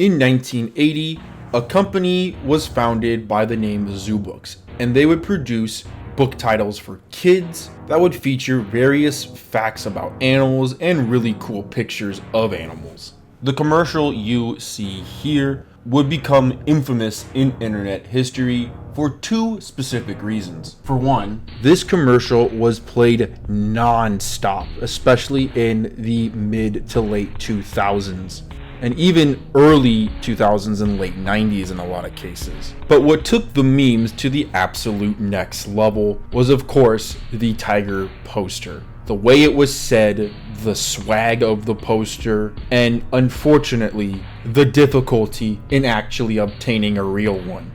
In 1980, a company was founded by the name Zoo Books, and they would produce book titles for kids that would feature various facts about animals and really cool pictures of animals. The commercial you see here would become infamous in internet history for two specific reasons. For one, this commercial was played non-stop, especially in the mid to late 2000s. And even early 2000s and late 90s in a lot of cases. But what took the memes to the absolute next level was, of course, the tiger poster. The way it was said, the swag of the poster, and unfortunately, the difficulty in actually obtaining a real one.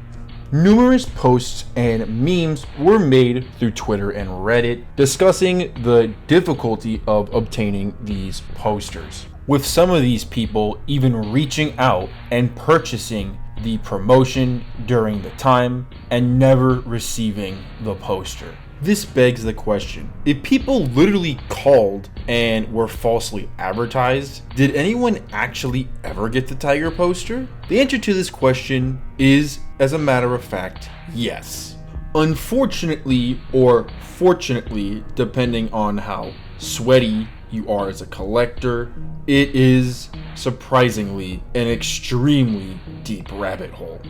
Numerous posts and memes were made through Twitter and Reddit discussing the difficulty of obtaining these posters, with some of these people even reaching out and purchasing the promotion during the time and never receiving the poster. This begs the question, if people literally called and were falsely advertised, did anyone actually ever get the tiger poster? The answer to this question is, as a matter of fact, yes. Unfortunately, or fortunately, depending on how sweaty you are as a collector, it is surprisingly an extremely deep rabbit hole.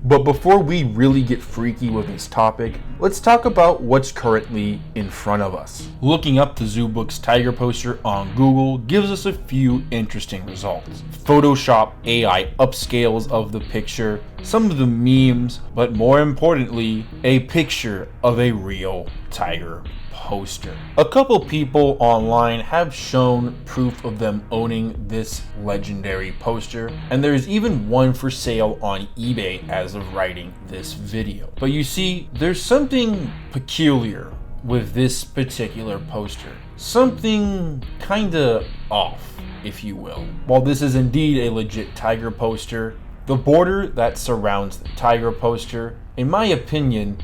But before we really get freaky with this topic, let's talk about what's currently in front of us. Looking up the Zoo Books tiger poster on Google gives us a few interesting results. Photoshop AI upscales of the picture, some of the memes, but more importantly, a picture of a real tiger poster. A couple people online have shown proof of them owning this legendary poster, and there's even one for sale on eBay as of writing this video. But you see, there's something peculiar with this particular poster. Something kinda off, if you will. While this is indeed a legit tiger poster, the border that surrounds the tiger poster, in my opinion,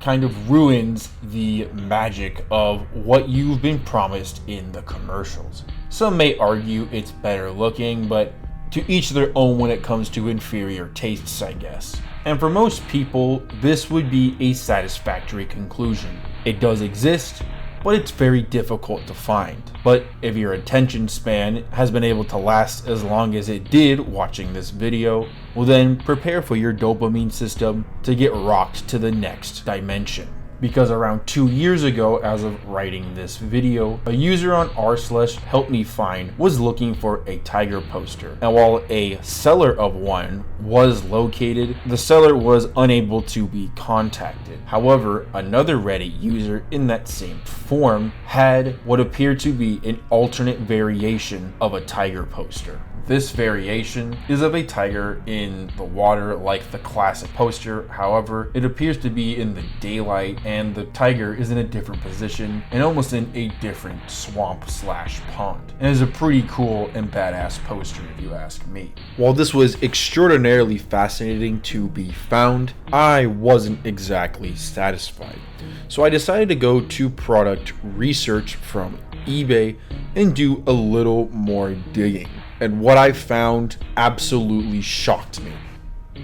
kind of ruins the magic of what you've been promised in the commercials. Some may argue it's better looking, but to each their own when it comes to inferior tastes, I guess. And for most people, this would be a satisfactory conclusion. It does exist, but it's very difficult to find. But if your attention span has been able to last as long as it did watching this video, well then prepare for your dopamine system to get rocked to the next dimension. Because around 2 years ago, as of writing this video, a user on r/helpmefind was looking for a tiger poster. And while a seller of one was located, the seller was unable to be contacted. However, another Reddit user in that same forum had what appeared to be an alternate variation of a tiger poster. This variation is of a tiger in the water like the classic poster. However, it appears to be in the daylight and the tiger is in a different position and almost in a different swamp/pond. And it's a pretty cool and badass poster if you ask me. While this was extraordinarily fascinating to be found, I wasn't exactly satisfied. So I decided to go to product research from eBay and do a little more digging. And what I found absolutely shocked me.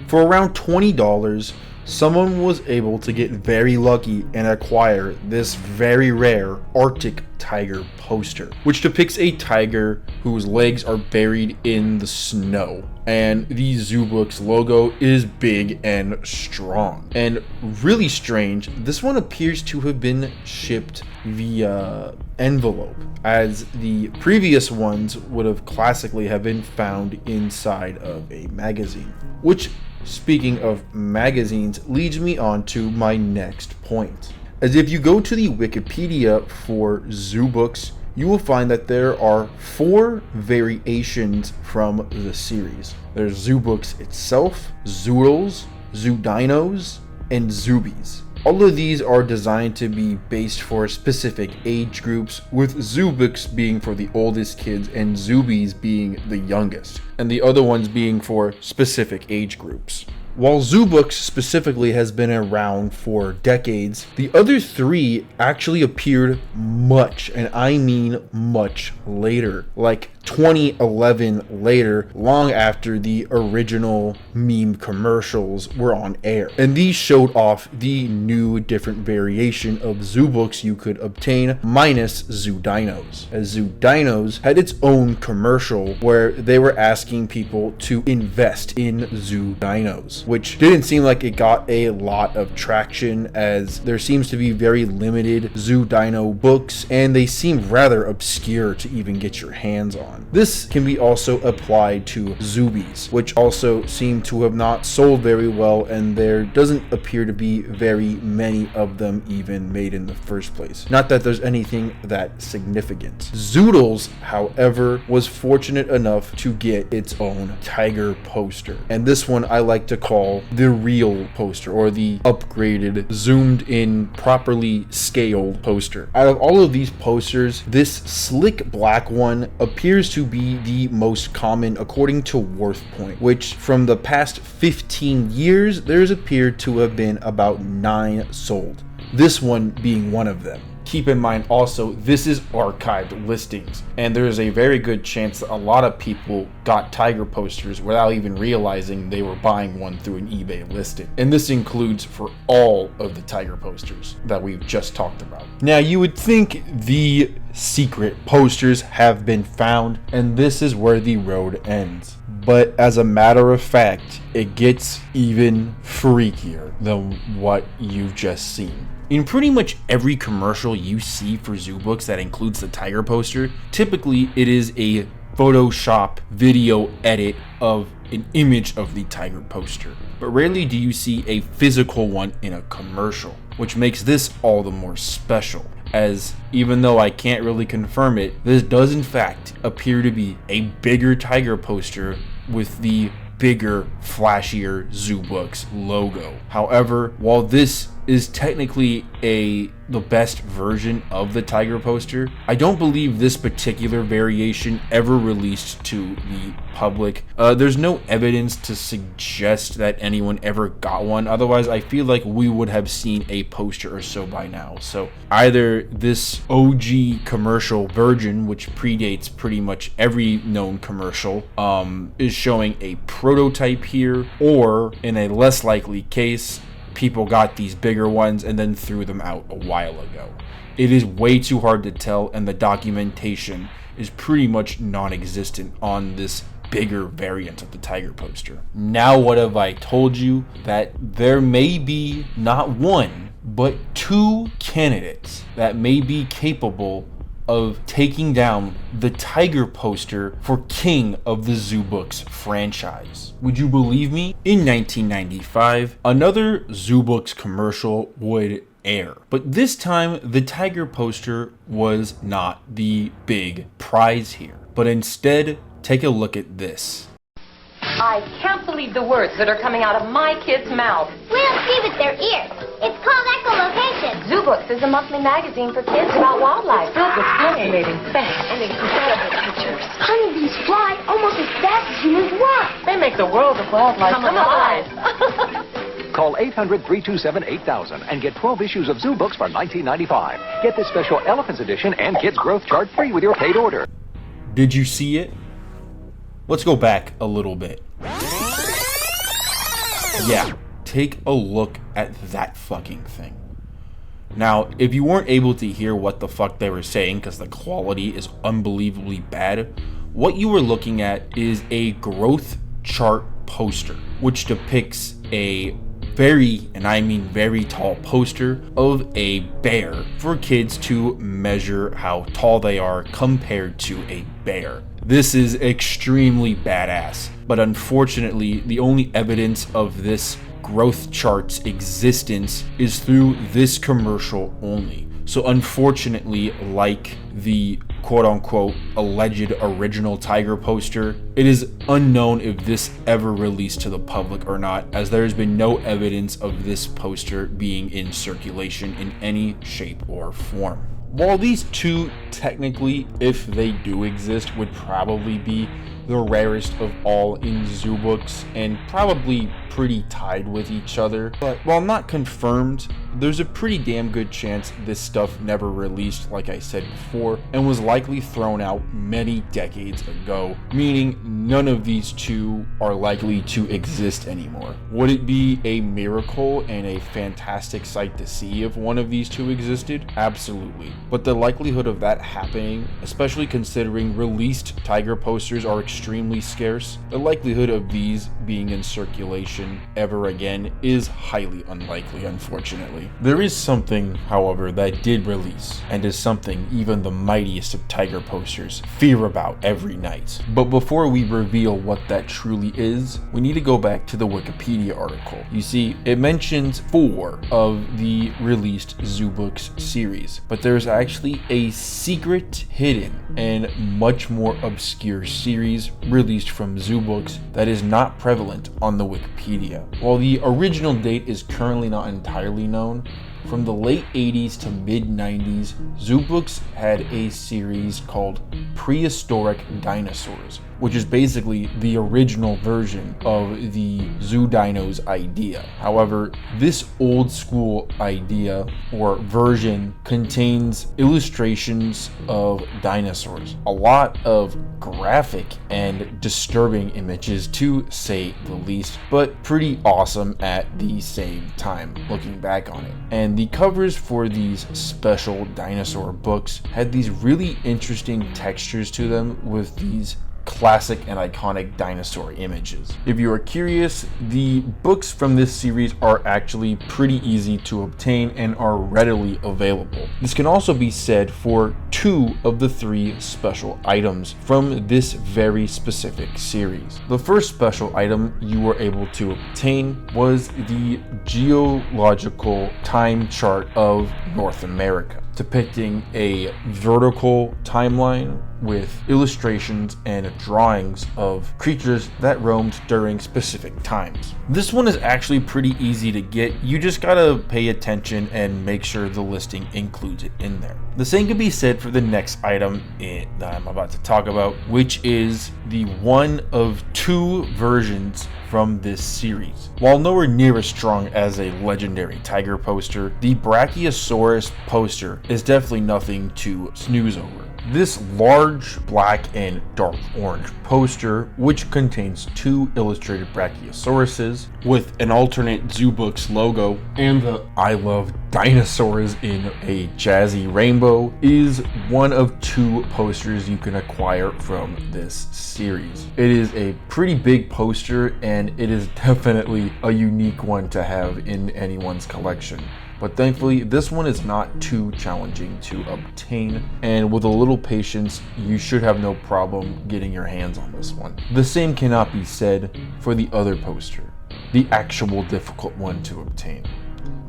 For around $20, someone was able to get very lucky and acquire this very rare Arctic tiger poster, which depicts a tiger whose legs are buried in the snow. And the Zoo Books logo is big and strong. And really strange, this one appears to have been shipped via envelope, as the previous ones would have classically have been found inside of a magazine. Which, speaking of magazines, leads me on to my next point. As if you go to the Wikipedia for Zoo Books, you will find that there are 4 variations from the series. There's Zoo Books itself, Zoodles, Zoodinos, and Zoobies. All of these are designed to be based for specific age groups, with Zoo Books being for the oldest kids and Zoobies being the youngest, and the other ones being for specific age groups. While Zoo Books specifically has been around for decades, the other three actually appeared much, and I mean much later, like 2011 later, long after the original meme commercials were on air. And these showed off the new different variation of Zoo Books you could obtain minus Zoo Dinos, as Zoo Dinos had its own commercial where they were asking people to invest in Zoo Dinos, which didn't seem like it got a lot of traction, as there seems to be very limited Zoo Dino books and they seem rather obscure to even get your hands on. This can be also applied to Zoobies, which also seem to have not sold very well, and there doesn't appear to be very many of them even made in the first place. Not that there's anything that significant. Zoodles, however, was fortunate enough to get its own tiger poster, and this one I like to call the real poster, or the upgraded, zoomed in, properly scaled poster. Out of all of these posters, this slick black one appears to be the most common according to Worth Point, which from the past 15 years there's appeared to have been about 9 sold, this one being one of them. Keep in mind also, this is archived listings, and there is a very good chance that a lot of people got tiger posters without even realizing they were buying one through an eBay listing. And this includes for all of the tiger posters that we've just talked about. Now, you would think the secret posters have been found, and this is where the road ends. But as a matter of fact, it gets even freakier than what you've just seen. In pretty much every commercial you see for Zoo Books that includes the tiger poster, typically it is a Photoshop video edit of an image of the tiger poster. But rarely do you see a physical one in a commercial, which makes this all the more special, as even though I can't really confirm it, this does in fact appear to be a bigger tiger poster with the bigger, flashier Zoo Books logo. However, while this is technically the best version of the tiger poster, I don't believe this particular variation ever released to the public. There's no evidence to suggest that anyone ever got one. Otherwise, I feel like we would have seen a poster or so by now. So either this OG commercial version, which predates pretty much every known commercial, is showing a prototype here, or in a less likely case, people got these bigger ones and then threw them out a while ago. It is way too hard to tell, and the documentation is pretty much non-existent on this bigger variant of the tiger poster. Now, what have I told you? That there may be not one, but 2 candidates that may be capable of taking down the tiger poster for king of the Zoo Books franchise. Would you believe me? In 1995, another Zoo Books commercial would air, but this time the tiger poster was not the big prize here, but instead, take a look at this. I can't believe the words that are coming out of my kids' mouths. We don't see with their ears. It's called echolocation. Zoo Books is a monthly magazine for kids about wildlife, filled with fascinating facts and incredible pictures. Honeybees fly almost as fast as humans walk. They make the world of wildlife come alive. Call 800-327-8000 and get 12 issues of Zoo Books for $19.95. Get this special Elephants edition and Kids Growth Chart free with your paid order. Did you see it? Let's go back a little bit. Yeah, take a look at that fucking thing. Now, if you weren't able to hear what the fuck they were saying because the quality is unbelievably bad, what you were looking at is a growth chart poster, which depicts a very, and I mean very tall poster of a bear for kids to measure how tall they are compared to a bear. This is extremely badass, but unfortunately, the only evidence of this growth chart's existence is through this commercial only. So unfortunately, like the quote-unquote alleged original tiger poster, it is unknown if this ever released to the public or not, as there has been no evidence of this poster being in circulation in any shape or form. While these 2 technically, if they do exist, would probably be the rarest of all in Zoo Books, and probably pretty tied with each other, but while not confirmed, there's a pretty damn good chance this stuff never released, like I said before, and was likely thrown out many decades ago, meaning none of these two are likely to exist anymore. Would it be a miracle and a fantastic sight to see if one of these two existed? Absolutely. But the likelihood of that happening, especially considering released Tiger posters are extremely scarce, the likelihood of these being in circulation ever again is highly unlikely, unfortunately. There is something, however, that did release, and is something even the mightiest of Tiger posters fear about every night. But before we reveal what that truly is, we need to go back to the Wikipedia article. You see, it mentions 4 of the released Zoo Books series, but there's actually a secret, hidden, and much more obscure series released from Zoo Books that is not prevalent on the Wikipedia. While the original date is currently not entirely known, from the late 80s to mid 90s, Zoo Books had a series called Prehistoric Dinosaurs, which is basically the original version of the Zoo Dinos idea. However, this old school idea or version contains illustrations of dinosaurs, a lot of graphic and disturbing images to say the least, but pretty awesome at the same time, looking back on it. And the covers for these special dinosaur books had these really interesting textures to them with these classic and iconic dinosaur images. If you are curious, the books from this series are actually pretty easy to obtain and are readily available. This can also be said for 2 of the 3 special items from this very specific series. The first special item you were able to obtain was the geological time chart of North America, depicting a vertical timeline with illustrations and drawings of creatures that roamed during specific times. This one is actually pretty easy to get. You just gotta pay attention and make sure the listing includes it in there. The same can be said for the next item that I'm about to talk about, which is the one of 2 versions from this series. While nowhere near as strong as a legendary tiger poster, the Brachiosaurus poster is definitely nothing to snooze over. This large black and dark orange poster, which contains 2 illustrated Brachiosauruses with an alternate Zoo Books logo and the I love dinosaurs in a jazzy rainbow, is one of 2 posters you can acquire from this series. It is a pretty big poster and it is definitely a unique one to have in anyone's collection. But thankfully, this one is not too challenging to obtain, and with a little patience, you should have no problem getting your hands on this one. The same cannot be said for the other poster, the actual difficult one to obtain.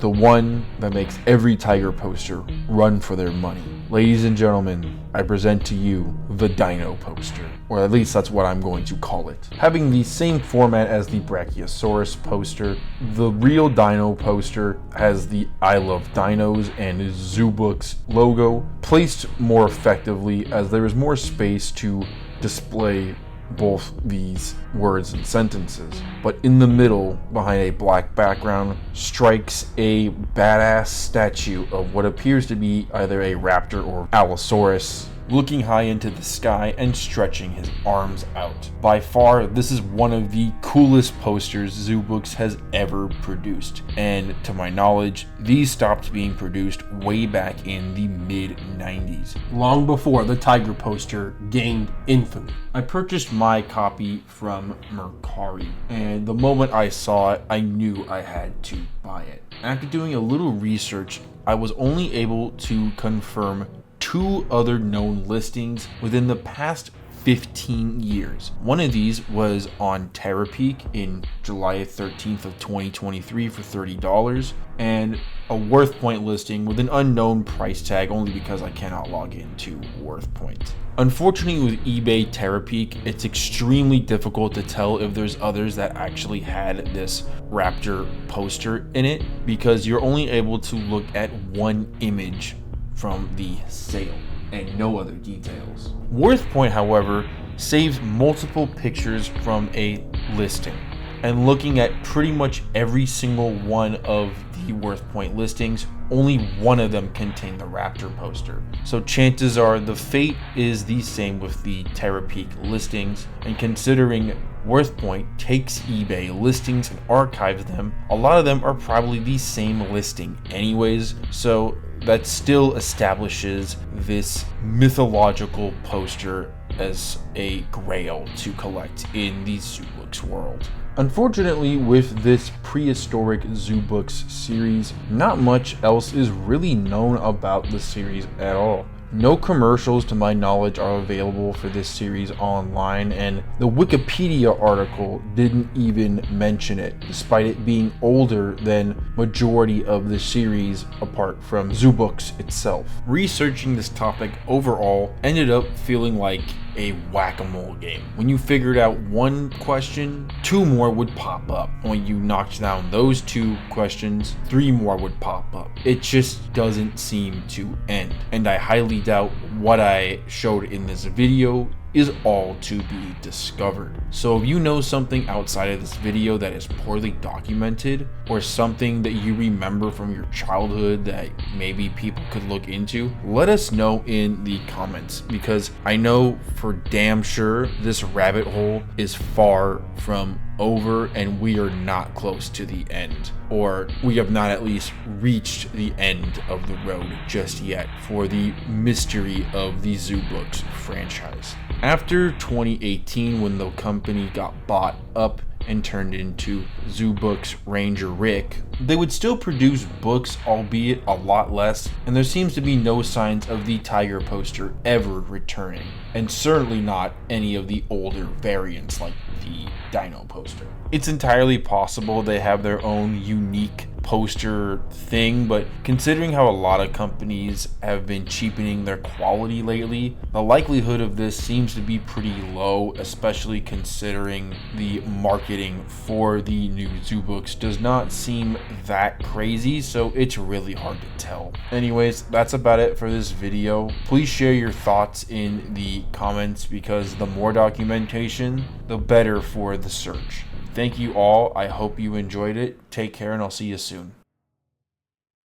The one that makes every tiger poster run for their money. Ladies and gentlemen, I present to you the Dino poster, or at least that's what I'm going to call it. Having the same format as the Brachiosaurus poster, the real Dino poster has the I Love Dinos and Zoo Books logo placed more effectively as there is more space to display both these words and sentences. But in the middle, behind a black background, strikes a badass statue of what appears to be either a raptor or Allosaurus, looking high into the sky and stretching his arms out. By far, this is one of the coolest posters Zoo Books has ever produced, and to my knowledge, these stopped being produced way back in the mid-90s, long before the tiger poster gained infamy. I purchased my copy from Mercari, and the moment I saw it, I knew I had to buy it. After doing a little research, I was only able to confirm 2 other known listings within the past 15 years. One of these was on Terapeak in July 13th of 2023 for $30, and a WorthPoint listing with an unknown price tag only because I cannot log into WorthPoint. Unfortunately, with eBay Terapeak, it's extremely difficult to tell if there's others that actually had this raptor poster in it, because you're only able to look at one image from the sale and no other details. WorthPoint, however, saves multiple pictures from a listing. and looking at pretty much every single one of the Worth Point listings, only one of them contained the Raptor poster. So chances are the fate is the same with the Terra Peak listings, and considering Worth Point takes eBay listings and archives them, a lot of them are probably the same listing anyways, so that still establishes this mythological poster as a grail to collect in the Zoo Books world. Unfortunately, with this prehistoric Zoo Books series, not much else is really known about the series at all. No commercials to my knowledge are available for this series online, and the Wikipedia article didn't even mention it, despite it being older than majority of the series apart from Zoo Books itself. Researching this topic overall ended up feeling like a whack-a-mole game. When you figured out one question, 2 more would pop up. When you knocked down those 2 questions, 3 more would pop up. It just doesn't seem to end, and I highly doubt what I showed in this video is all to be discovered. So if you know something outside of this video that is poorly documented, or something that you remember from your childhood that maybe people could look into, let us know in the comments, because I know for damn sure this rabbit hole is far from over and we are not close to the end, or we have not at least reached the end of the road just yet for the mystery of the Zoo Books franchise. After 2018, when the company got bought up and turned into Zoo Books Ranger Rick, they would still produce books, albeit a lot less, and there seems to be no signs of the tiger poster ever returning, and certainly not any of the older variants like the dino poster. It's entirely possible they have their own unique poster thing, but considering how a lot of companies have been cheapening their quality lately, the likelihood of this seems to be pretty low, especially considering the marketing for the new Zoo Books does not seem that crazy, so it's really hard to tell. Anyways, that's about it for this video. Please share your thoughts in the comments, because the more documentation, the better for the search. Thank you all. I hope you enjoyed it. Take care, and I'll see you soon.